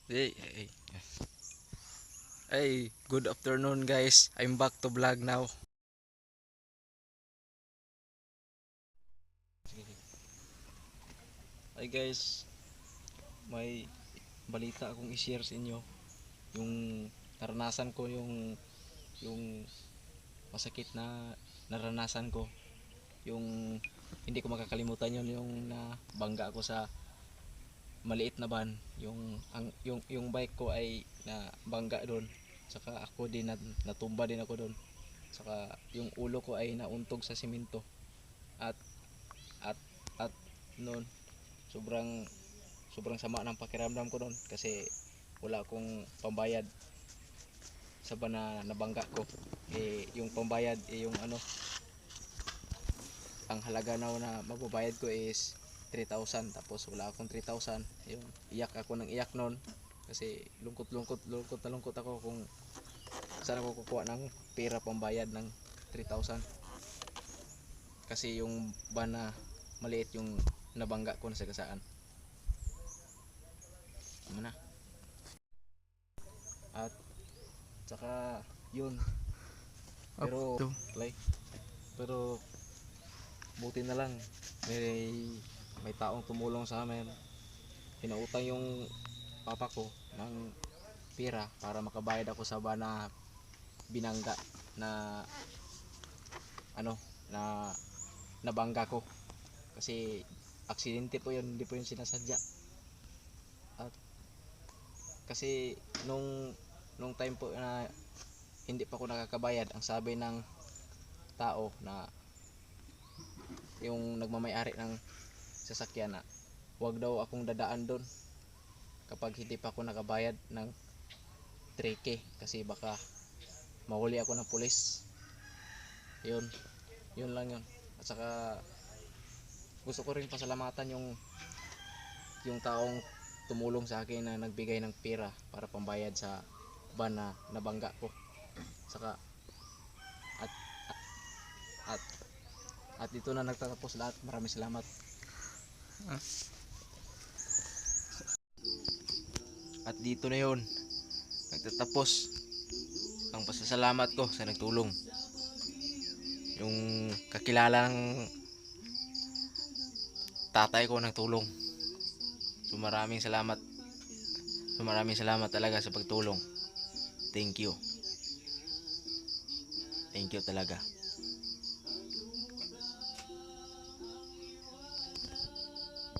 Hey, hey, hey, good afternoon guys. I'm back to vlog now. Hi guys, may balita akong i-share sa inyo. Yung naranasan ko yung masakit na naranasan ko. Yung hindi ko makakalimutan yung nabangga ako sa maliit na van. Yung bike ko ay nabangga doon. Saka ako din natumba din ako doon. Saka yung ulo ko ay nauntog sa simento. At at at noon sobrang sobrang sama ng pakiramdam ko noon kasi wala akong pambayad sa ba na nabangga ko. Yung pambayad yung ang halaga na mababayad ko is 3,000, tapos wala akong 3,000. Yung iyak ako ng iyak noon kasi lungkot na lungkot ako kung saan ako kukuha ng pera pambayad ng 3,000 kasi yung ba na maliit yung nabangga ko na sagasaan. Ano na? At saka yun, pero like pero buti na lang may taong tumulong sa amin. Pinautang yung papa ko ng pera para makabayad ako sa bana binangga na ano na nabangga ko kasi aksidente po yun, hindi po yun sinasadya. At kasi nung time po na hindi pa ako nakakabayad, ang sabi ng tao na yung nagmamay-ari ng sasakyan na wag daw akong dadaan doon kapag hindi pa ako nakabayad ng 3K kasi baka mahuli ako ng pulis. Yun lang yun. At saka gusto ko rin pasalamatan yung taong tumulong sa akin na nagbigay ng pera para pambayad sa van na nabangga ko. Saka at at at dito na nagtatapos lahat. Maraming salamat. At dito na yon nagtatapos ang pasasalamat ko sa nagtulong. Yung kakilalang tatay ko nagtulong. So maraming salamat talaga sa pagtulong. Thank you. Thank you talaga.